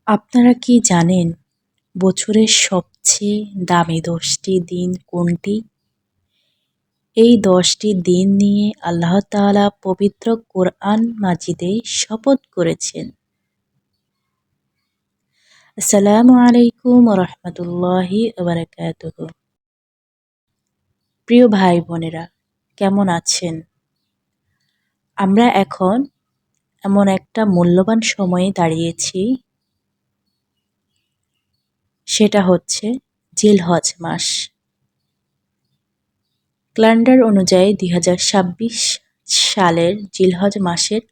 আপনারা কি জানেন বছরের সবচেয়ে দামি ১০টি দিন কোনটি? এই ১০টি দিন নিয়ে আল্লাহ তাআলা পবিত্র কোরআন মাজিদে শপথ করেছেন। আসসালামু আলাইকুম ওয়া রাহমাতুল্লাহি ওয়া বারাকাতুহু। প্রিয় ভাই বোনেরা, কেমন আছেন? আমরা এখন এমন একটা মূল্যবান সময়ে দাঁড়িয়েছি, সেটা হচ্ছে জিলহজ মাস। ক্যালেন্ডার অনুযায়ী ২০২৬ সালের জিলহজ মাসের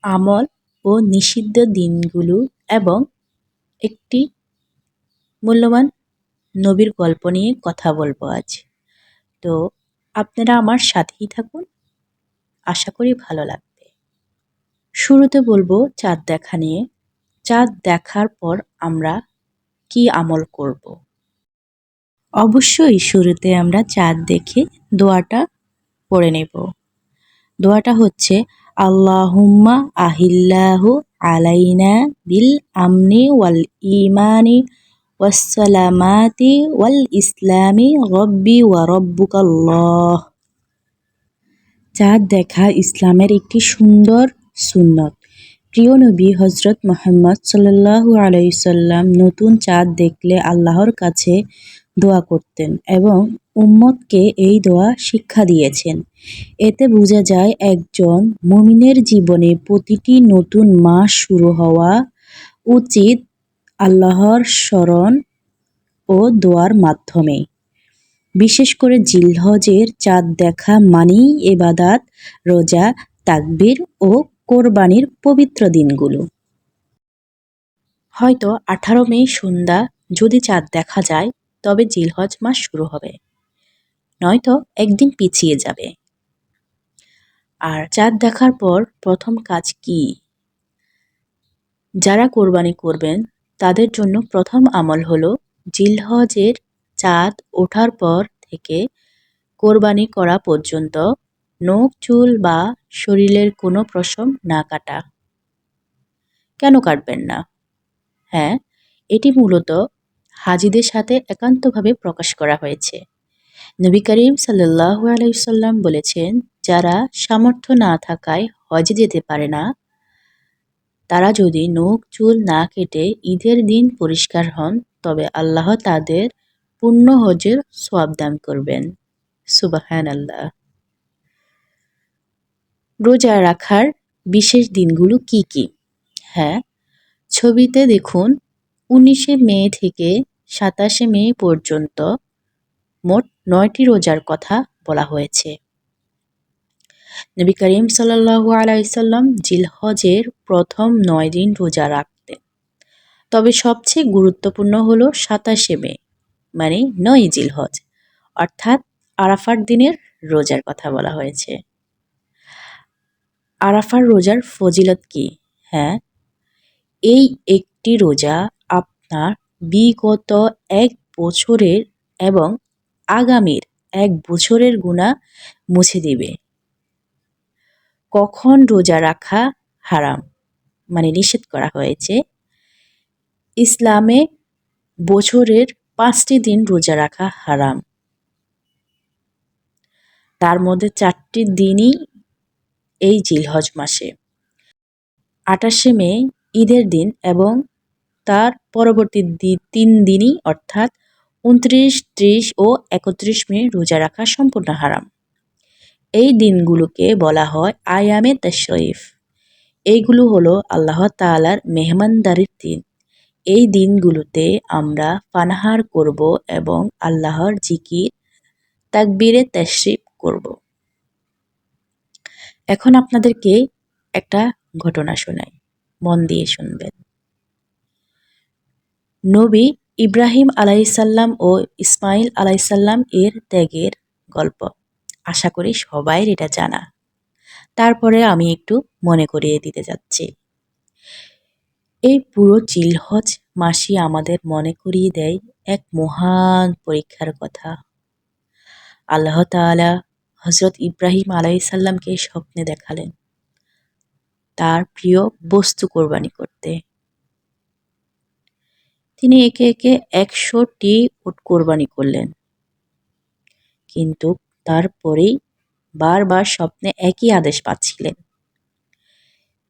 আমল ও নিষিদ্ধ দিনগুলো এবং একটি মূল্যবান নবীর গল্প নিয়ে কথা বলবো আজ। তো আপনারা আমার সাথেই থাকুন, আশা করি ভালো লাগবে। শুরুতে বলবো চাঁদ দেখা নিয়ে। চাঁদ দেখার পর আমরা কি আমল করব? অবশ্যই শুরুতে আমরা চাঁদ দেখে দোয়াটা পড়ে নেব। দোয়াটা হচ্ছে আল্লাহুম্মা আহিল্লাহু আলাইনা বিল আমনি ওয়াল ইমানি ওয়াসসালামাতি ওয়াল ইসলামি রব্বি ওয়া রব্বুকাল্লাহ। চাঁদ দেখা ইসলামের একটি সুন্দর সুন্নত। প্রিয় নবী হজরত মুহাম্মদ সাল্লাল্লাহু আলাইহি সাল্লাম নতুন চাঁদ দেখলে আল্লাহর কাছে দোয়া করতেন এবং উম্মতকে এই দোয়া শিক্ষা দিয়েছেন। এতে বোঝা যায় একজন মুমিনের জীবনে প্রতিটি নতুন মাস শুরু হওয়া উচিত আল্লাহর স্মরণ ও দোয়ার মাধ্যমে। বিশেষ করে জিলহজের চাঁদ দেখা মানেই ইবাদত, রোজা, তাকবীর ও কোরবানির পবিত্র দিনগুলো। হয়তো 18 মে সন্ধ্যা যদি চাঁদ দেখা যায় তবে জিলহজ মাস শুরু হবে, নয়তো একদিন পিছিয়ে যাবে। আর চাঁদ দেখার পর প্রথম কাজ কি? যারা কোরবানি করবেন তাদের জন্য প্রথম আমল হলো জিলহজের চাঁদ ওঠার পর থেকে কোরবানি করা পর্যন্ত নখ, চুল বা শরীরের কোনো পশম না কাটা। কেন কাটবেন না? হ্যাঁ, এটি মূলত হাজিদের সাথে একান্তভাবে প্রকাশ করা হয়েছে। নবী করিম সাল্লাল্লাহু আলাইহি সাল্লাম বলেছেন, যারা সামর্থ্য না থাকায় হজে যেতে পারে না, তারা যদি নখ চুল না কেটে ঈদের দিন পরিষ্কার হন তবে আল্লাহ তাদের পূর্ণ হজের সওয়াব দান করবেন। সুবহানাল্লাহ। রোজা রাখার বিশেষ দিনগুলো কি কি? হ্যাঁ, ছবিতে দেখুন 19শে মে থেকে 27শে মে পর্যন্ত মোট 9টি রোজার কথা বলা হয়েছে। নবী করিম সাল্লাল্লাহু আলাইহি সাল্লাম জিলহজের প্রথম 9 দিন রোজা রাখতেন। তবে সবচেয়ে গুরুত্বপূর্ণ হলো 27শে মে, মানে 9 জিলহজ, অর্থাৎ আরাফার দিনের রোজার কথা বলা হয়েছে। আরাফার রোজার ফজিলত কি? হ্যাঁ, এই একটি রোজা আপনার বিগত 1 বছরের এবং আগামীর 1 বছরের গুনাহ মুছে দিবে। কখন রোজা রাখা হারাম, মানে নিষেধ করা হয়েছে? ইসলামে বছরের 5টি দিন রোজা রাখা হারাম। তার মধ্যে 4টি দিনই এই জিলহজ মাসে। 28শে মে ঈদের দিন এবং তার পরবর্তী 3 দিনই অর্থাৎ 29, 30 ও 31 মে রোজা রাখা সম্পূর্ণ হারাম। এই দিনগুলোকে বলা হয় আয়ামে তাশরিফ। এইগুলো হলো আল্লাহ তাআলার মেহমানদারির দিন। এই দিনগুলোতে আমরা পানাহার করব এবং আল্লাহর জিকির, তাকবীরে তাশরিফ করব। এখন আপনাদেরকে একটা ঘটনা শোনাই, মন দিয়ে শুনবেন। নবী ইব্রাহিম আলাইহিসসালাম ও ইসমাইল আলাইহিসসালাম এর ত্যাগের গল্প। আশা করি সবাই এটা জানা। তারপরে আমি একটু মনে করিয়ে দিতে যাচ্ছি। এই পুরো জিলহজ মাসই আমাদের মনে করিয়ে দেয় এক মহান পরীক্ষার কথা। আল্লাহ তাআলা হযরত ইব্রাহিম আলাইহিসসালামকে স্বপ্নে দেখালেন তার প্রিয় বস্তু কোরবানি করতে। তিনি একে একে ১০০টি উট কোরবানি করলেন। কিন্তু তারপরেই বারবার স্বপ্নে একই আদেশ পাচ্ছিলেন।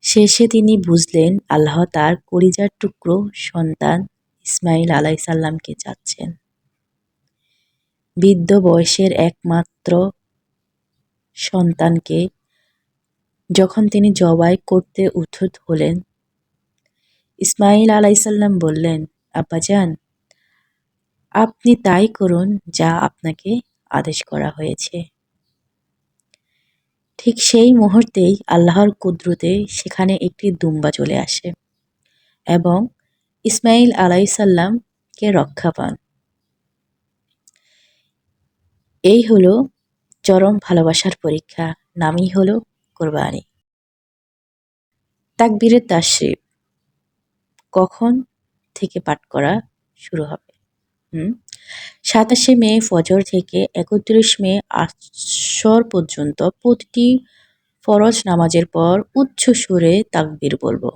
শেষে তিনি বুঝলেন আল্লাহ তার কলিজার টুকরো সন্তান ইসমাইল আলাইসাল্লামকে চাচ্ছেন। বৃদ্ধ বয়সের একমাত্র সন্তানকে যখন তিনি জবাই করতে উদ্যত হলেন, ইসমাইল আলাইসাল্লাম বললেন, আব্বাজান, আপনি তাই করুন যা আপনাকে আদেশ করা হয়েছে। ঠিক সেই মুহূর্তেই আল্লাহর কুদরতে সেখানে একটি দুম্বা চলে আসে এবং ইসমাইল আলাইসাল্লামকে রক্ষা পান। এই হলো চরম ভালোবাসার পরীক্ষা, নামই হলো কোরবানি। তাকবীরে তাশরিফ কখন থেকে পাঠ করা শুরু হবে? ২৭শে মে ফজর থেকে ৩১ মে আসর পর্যন্ত প্রতিটি ফরজ নামাজের পর উচ্চ সুরে তাকবীর বলবো।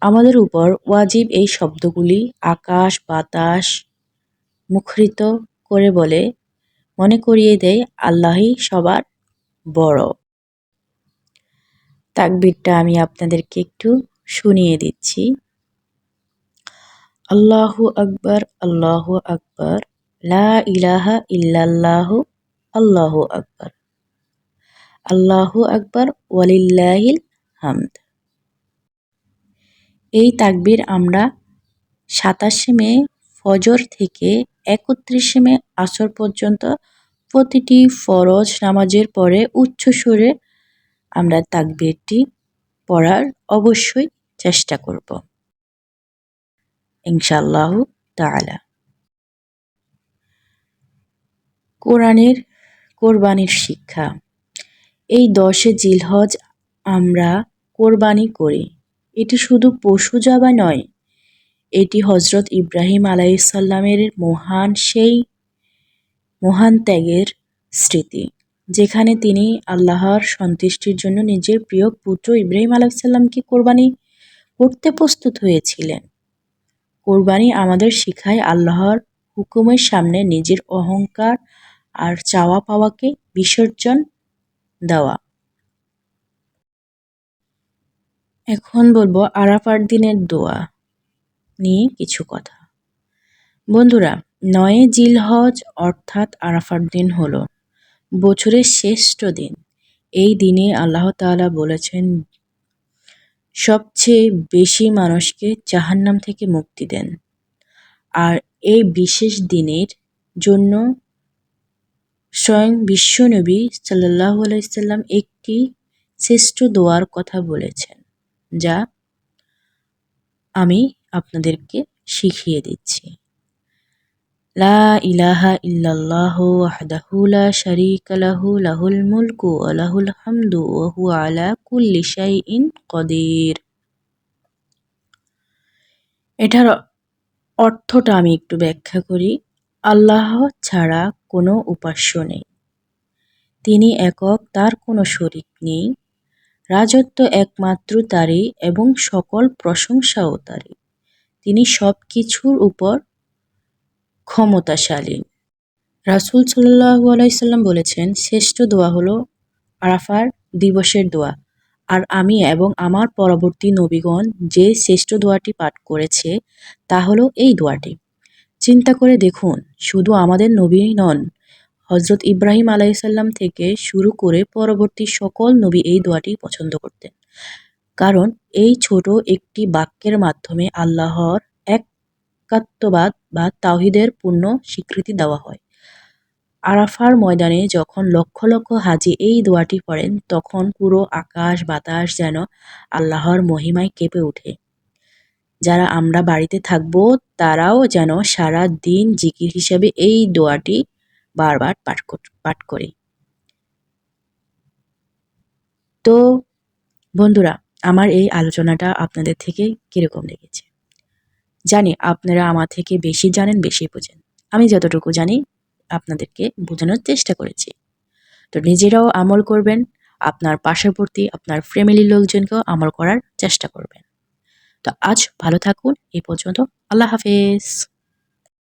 আমাদের উপর ওয়াজিব এই শব্দগুলি আকাশ বাতাস মুখরিত করে বলে মনে করিয়ে দেয় আল্লাহই সবার বড়। তাকবীরটা আমি আপনাদেরকে একটু শুনিয়ে দিচ্ছি। আল্লাহু আকবার, আল্লাহু আকবার, লা ইলাহা ইল্লাল্লাহু, আল্লাহু আকবার, আল্লাহু আকবার, ওয়ালিল্লাহিল হামদ। এই তাকবীর আমরা ২৭শে মে ফজর থেকে ৩১শে মে আসর পর্যন্ত প্রতিটি ফরজ নামাজের পরে উচ্চ সুরে আমরা তাকবীরটি পড়ার অবশ্যই চেষ্টা করব ইনশাআল্লাহু তাআলা। কোরআনের কোরবানির শিক্ষা। এই ১০ জিলহজ আমরা কোরবানি করি। এটি শুধু পশু জবাই নয়, এটি হযরত ইব্রাহিম আলাইহিসসালামের মহান ত্যাগের স্মৃতি, যেখানে তিনি আল্লাহর সন্তুষ্টির জন্য নিজের প্রিয় পুত্র ইব্রাহিম আলাইহিসসালামকে কোরবানি করতে প্রস্তুত হয়েছিলেন। কোরবানি আমাদের শেখায় আল্লাহর হুকুমের সামনে নিজের অহংকার আর চাওয়া পাওয়াকে বিসর্জন দেওয়া। এখন বলবো আরাফার দিনের দোয়া নিয়ে কিছু কথা। বন্ধুরা, ৯ জিলহজ অর্থাৎ আরাফার দিন হলো বছরের শ্রেষ্ঠ দিন। এই দিনে আল্লাহ তাআলা বলেছেন সবচেয়ে বেশি মানুষকে জাহান্নাম থেকে মুক্তি দেন। আর এই বিশেষ দিনের জন্য স্বয়ং বিশ্বনবী সাল্লাল্লাহু আলাইহি সাল্লাম একটি শ্রেষ্ঠ দোয়ার কথা বলেছেন, যা আমি আপনাদেরকে শিখিয়ে দিচ্ছি। লা ইলাহা ইল্লাল্লাহু ওয়াহদাহু লা শারীকা লাহু লাহুল মুলকু ওয়া লাহুল হামদু ওয়া হুয়া আলা কুল্লি শাইইন কদির। এটার অর্থটা আমি একটু ব্যাখ্যা করি। আল্লাহ ছাড়া কোনো উপাস্য নেই, তিনি একক, তার কোনো শরীক নেই, রাজত্ব একমাত্র তারই এবং সকল প্রশংসাও তারই। তিনি সব কিছুর উপর ক্ষমতাশালী। রাসূল সাল্লাল্লাহু আলাইহি সাল্লাম বলেছেন, শ্রেষ্ঠ দোয়া হলো আরাফার দিবসের দোয়া। আর আমি এবং আমার পরবর্তী নবীগণ যে শ্রেষ্ঠ দোয়াটি পাঠ করেছে তা হলো এই দোয়াটি। চিন্তা করে দেখুন, শুধু আমাদের নবী নন, হযরত ইব্রাহিম আলাইহিসসালাম থেকে শুরু করে পরবর্তী সকল নবী এই দোয়াটি পছন্দ করতেন। কারণ এই ছোট একটি বাক্যের মাধ্যমে আল্লাহর একাত্মবাদ বা তাওহীদের পূর্ণ স্বীকৃতি দেওয়া হয়। আরাফার ময়দানে যখন লক্ষ লক্ষ হাজী এই দোয়াটি পড়েন, তখন পুরো আকাশ বাতাস যেন আল্লাহর মহিমায় কেঁপে ওঠে। যারা আমরা বাড়িতে থাকব তারাও যেন সারা দিন জিকির হিসেবে এই দোয়াটি বারবার পাঠ করি। তো বন্ধুরা, আমার এই আলোচনাটা আপনাদের থেকে কিরকম লেগেছে? জানি আপনারা আমার থেকে বেশি জানেন, বেশি বোঝেন। আমি যতটুকু জানি আপনাদেরকে বোঝানোর চেষ্টা করেছি। তো নিজেরাও আমল করবেন, আপনার পার্শ্ববর্তী আপনার ফ্যামিলির লোকজনকেও আমল করার চেষ্টা করবেন। তো আজ ভালো থাকুন। এই পর্যন্ত। আল্লাহ হাফেজ।